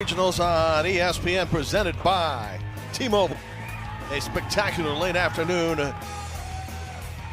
Regionals on ESPN presented by T-Mobile. A spectacular late afternoon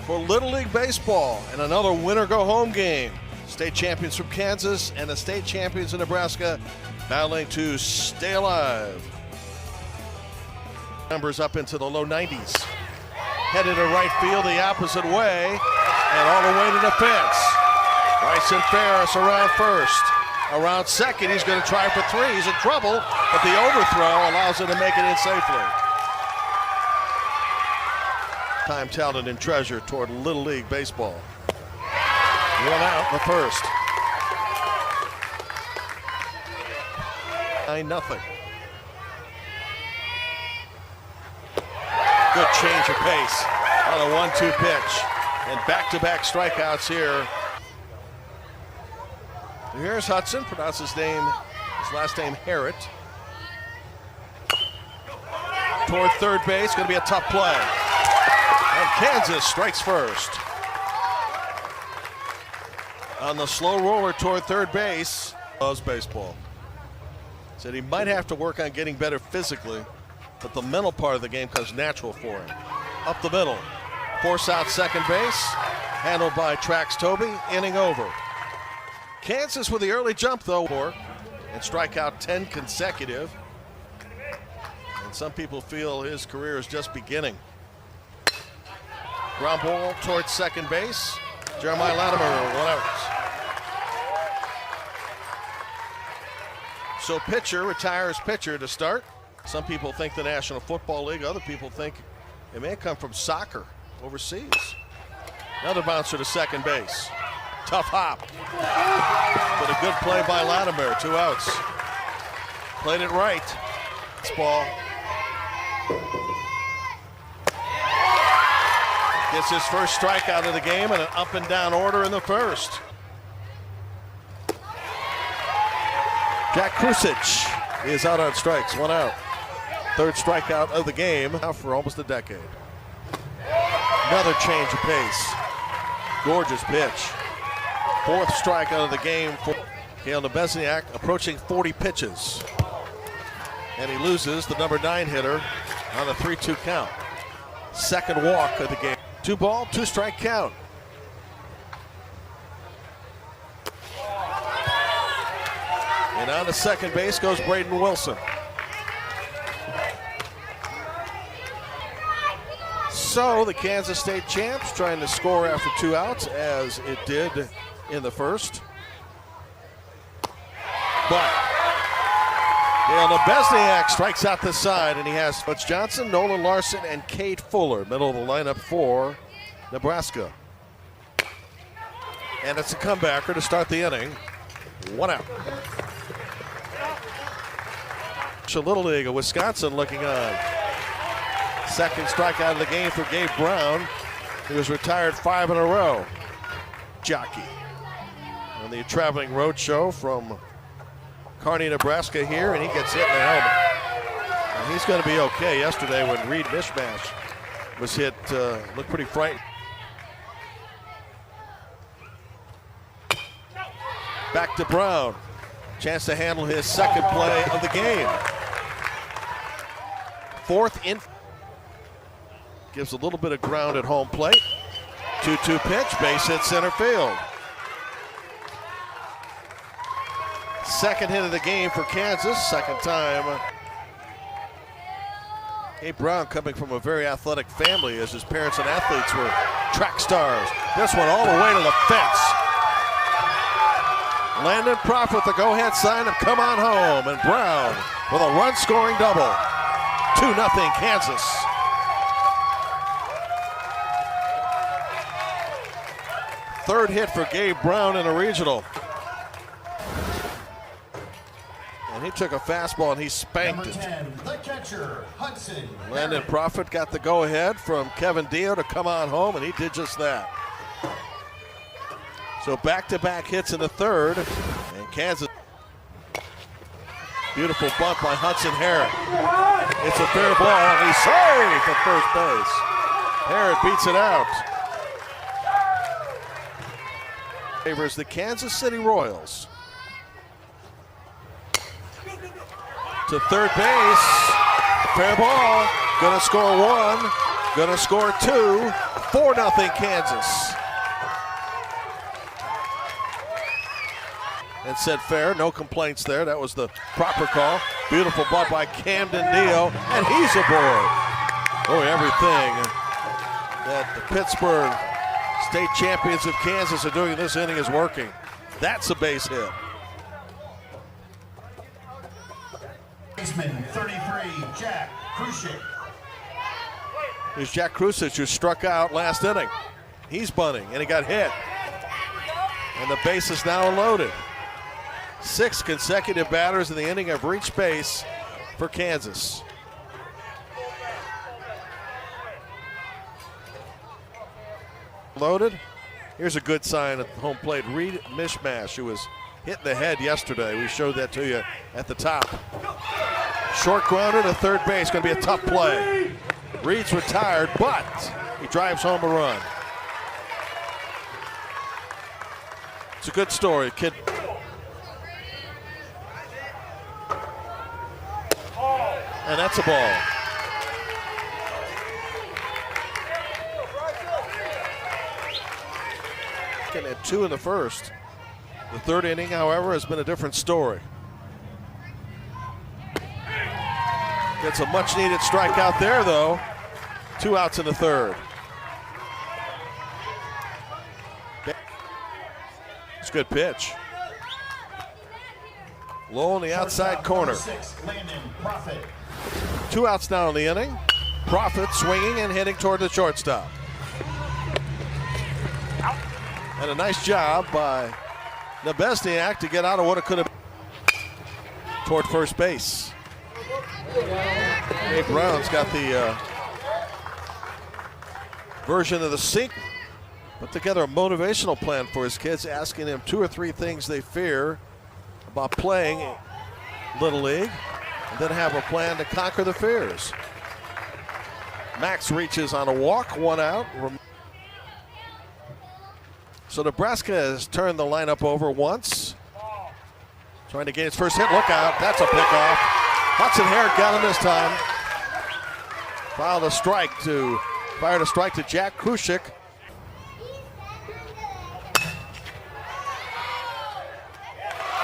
for Little League Baseball and another winner-go-home game. State champions from Kansas and the state champions in Nebraska battling to stay alive. Numbers up into the low 90s. Headed to right field the opposite way and all the way to the fence. Bryson Ferris around first. Around second, he's going to try for three. He's in trouble, but the overthrow allows him to make it in safely. Time, talent, and treasure toward Little League Baseball. One out in the first. 9-0. Good change of pace on a 1-2 pitch. And back-to-back strikeouts here. Here's Hudson, pronounce his last name Harrett. Toward third base, going to be a tough play. And Kansas strikes first. On the slow roller toward third base, loves baseball. Said he might have to work on getting better physically, but the mental part of the game comes natural for him. Up the middle, force out second base, handled by Trax Toby, inning over. Kansas with the early jump though, and strike out 10 consecutive. And some people feel his career is just beginning. Ground ball towards second base. Jeremiah Latimer, 1 out. So pitcher retires pitcher to start. Some people think the National Football League. Other people think it may come from soccer overseas. Another bouncer to second base. Tough hop. But a good play by Latimer. 2 outs. Played it right. It's ball. Gets his first strikeout of the game in an up and down order in the first. Jack Krusich is out on strikes. 1 out. Third strikeout of the game now for almost a decade. Another change of pace. Gorgeous pitch. Fourth strikeout of the game for Kale Nebesniak, approaching 40 pitches. And he loses the number 9 hitter on a 3-2 count. Second walk of the game. 2 ball, 2 strike count. And on to second base goes Braden Wilson. So the Kansas State champs trying to score after 2 outs, as it did in the first. But Dale Nebesniak strikes out the side, and he has Butch Johnson, Nolan Larson, and Cade Fuller, middle of the lineup for Nebraska. And it's a comebacker to start the inning. 1 out. Little League of Wisconsin looking on. Second strikeout of the game for Gabe Brown. He was retired 5 in a row. Jockey on the traveling road show from Kearney, Nebraska here, and he gets hit in the helmet. And he's going to be okay. Yesterday when Reed Mishmash was hit, looked pretty frightened. Back to Brown. Chance to handle his second play of the game. Fourth in. Gives a little bit of ground at home plate. 2-2 pitch, base hit center field. Second hit of the game for Kansas, second time. Gabe Brown coming from a very athletic family, as his parents and athletes were track stars. This one all the way to the fence. Landon Proff with the go-ahead sign of come on home, and Brown with a run-scoring double. 2-0 Kansas. Third hit for Gabe Brown in a regional. And he took a fastball and he spanked it. 10, the catcher, Hudson. Landon Profit got the go-ahead from Kevin Dio to come on home, and he did just that. So back-to-back hits in the third, and Kansas. Beautiful bunt by Hudson Harrett. It's a fair ball, and he's safe at first base. Harrett beats it out. Favors the Kansas City Royals. to third base. Fair ball. Gonna score one. Gonna score two. 4-0 Kansas. And said fair, no complaints there. That was the proper call. Beautiful ball by Camden Dio, and he's aboard. Oh, everything that the Pittsburg state champions of Kansas are doing in this inning is working. That's a base hit. Baseman 33, Jack Kruschik. Here's Jack Kruschik, who struck out last inning. He's bunting, and he got hit. And the base is now unloaded. 6 consecutive batters in the inning have reached base for Kansas. Loaded. Here's a good sign at the home plate. Reed Mishmash, who was hit in the head yesterday. We showed that to you at the top. Short grounder to third base. Going to be a tough play. Reed's retired, but he drives home a run. It's a good story, kid. And that's a ball. At 2 in the first. The third inning, however, has been a different story. Gets a much needed strikeout there, though. 2 outs in the third. It's a good pitch. Low on the outside corner. 2 outs now in the inning. Prophet swinging and hitting toward the shortstop. And a nice job by Nebesniak to get out of what it could have been toward first base. Dave Brown's got the version of the sink. Put together a motivational plan for his kids, asking them 2 or 3 things they fear about playing Little League, and then have a plan to conquer the fears. Max reaches on a walk, 1 out. So Nebraska has turned the lineup over once. Trying to get his first hit. Look out. That's a pickoff. Hudson Herrick got him this time. Fired a strike to Jack Kruschik.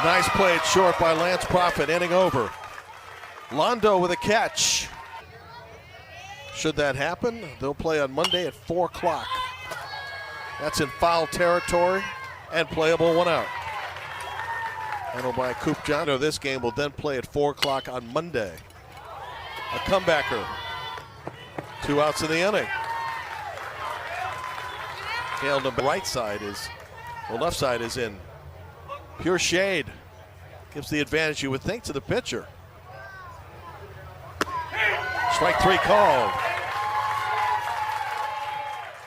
Nice play short by Lance Prophet, inning over. Londo with a catch. Should that happen, they'll play on Monday at 4 o'clock. That's in foul territory and playable, 1 out. Handled by Coop John. This game will then play at 4 o'clock on Monday. A comebacker. 2 outs in the inning. Hailed on the right side the left side is in pure shade. Gives the advantage, you would think, to the pitcher. Strike 3 called.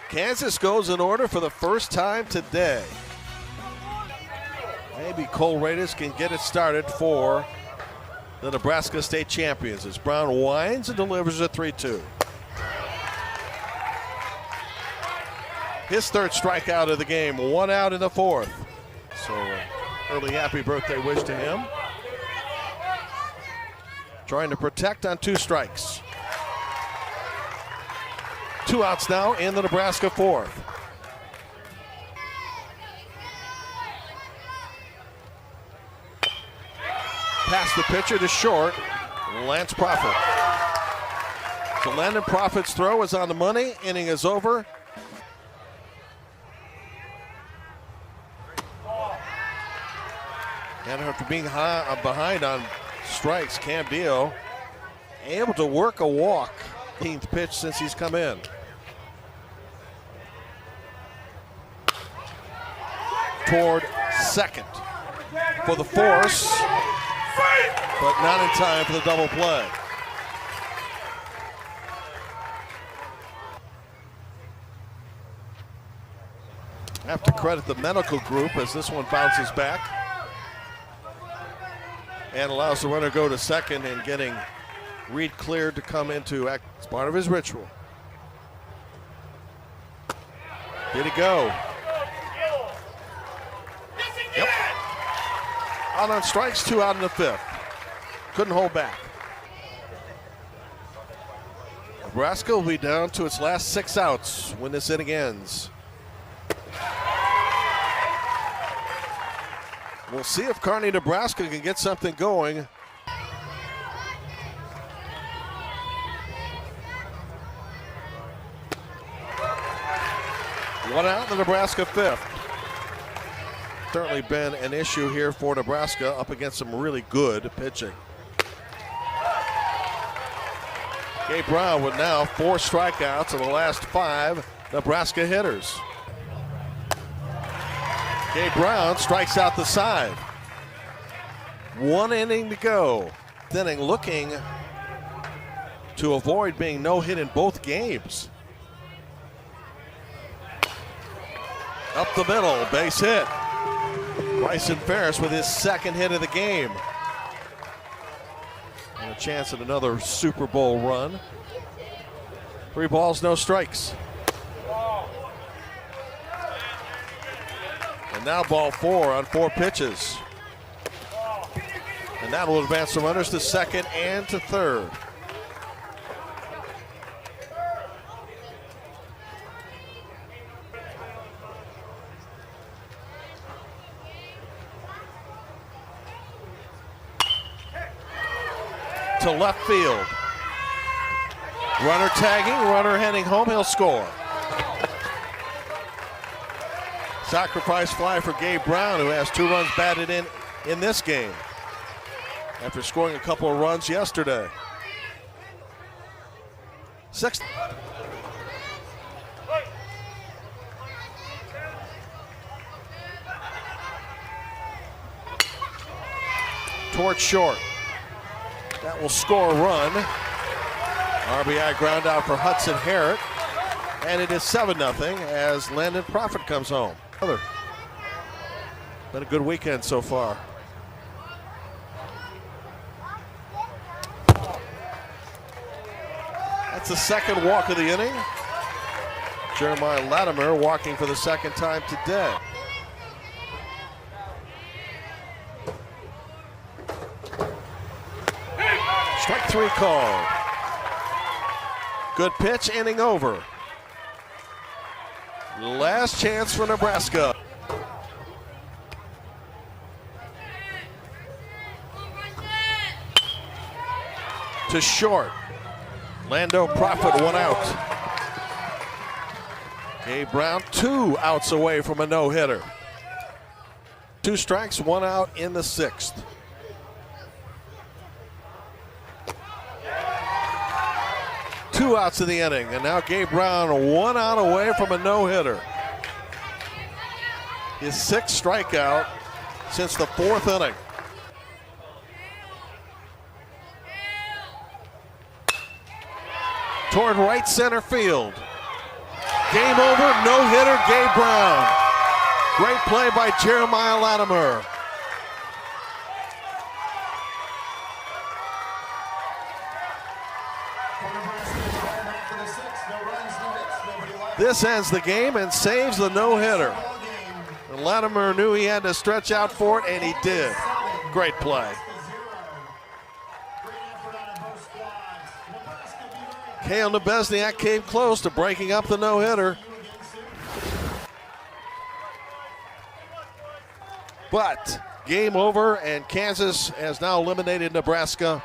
Kansas goes in order for the first time today. Maybe Cole Raiders can get it started for the Nebraska State champions as Brown winds and delivers a 3-2. His third strikeout of the game, 1 out in the fourth. So early happy birthday wish to him. Trying to protect on 2 strikes. 2 outs now in the Nebraska fourth. Pass the pitcher to short, Lance Prophet. So Landon Prophet's throw is on the money. Inning is over. And after being behind on strikes, Cam Dio able to work a walk. 18th pitch since he's come in. Toward second for the force, but not in time for the double play. I have to credit the medical group as this one bounces back and allows the runner to go to second and getting Reed cleared to come into act as part of his ritual. Did he go? Yep. Out on strikes, 2 out in the fifth. Couldn't hold back. Nebraska will be down to its last 6 outs when this inning ends. We'll see if Kearney, Nebraska can get something going. One out in the Nebraska 5th. Certainly been an issue here for Nebraska up against some really good pitching. Gabe Brown with now 4 strikeouts in the last 5 Nebraska hitters. Gabe Brown strikes out the side. 1 inning to go. Inning looking to avoid being no-hit in both games. Up the middle, base hit. Bryson Ferris with his 2nd hit of the game. And a chance at another Super Bowl run. 3 balls, no strikes. And now ball 4 on 4 pitches. And that will advance the runners to 2nd and to 3rd. To left field. Runner tagging, runner heading home, he'll score. Sacrifice fly for Gabe Brown, who has 2 runs batted in this game after scoring a couple of runs yesterday. 6th. Towards short. That will score a run. RBI ground out for Hudson Harrod. And it is 7-0 as Landon Profit comes home. Been a good weekend so far. That's the 2nd walk of the inning. Jeremiah Latimer walking for the 2nd time today. Strike 3 called. Good pitch, inning over. Last chance for Nebraska. To short. Lando Profit 1 out. Gabe Brown 2 outs away from a no-hitter. 2 strikes, 1 out in the 6th. Two outs in the inning, and now Gabe Brown 1 out away from a no-hitter. His 6th strikeout since the 4th inning. Toward right center field. Game over, no-hitter, Gabe Brown. Great play by Jeremiah Latimer. This ends the game and saves the no-hitter. And Latimer knew he had to stretch out for it, and he did. Great play. Kale Nebesniak came close to breaking up the no-hitter. But game over, and Kansas has now eliminated Nebraska.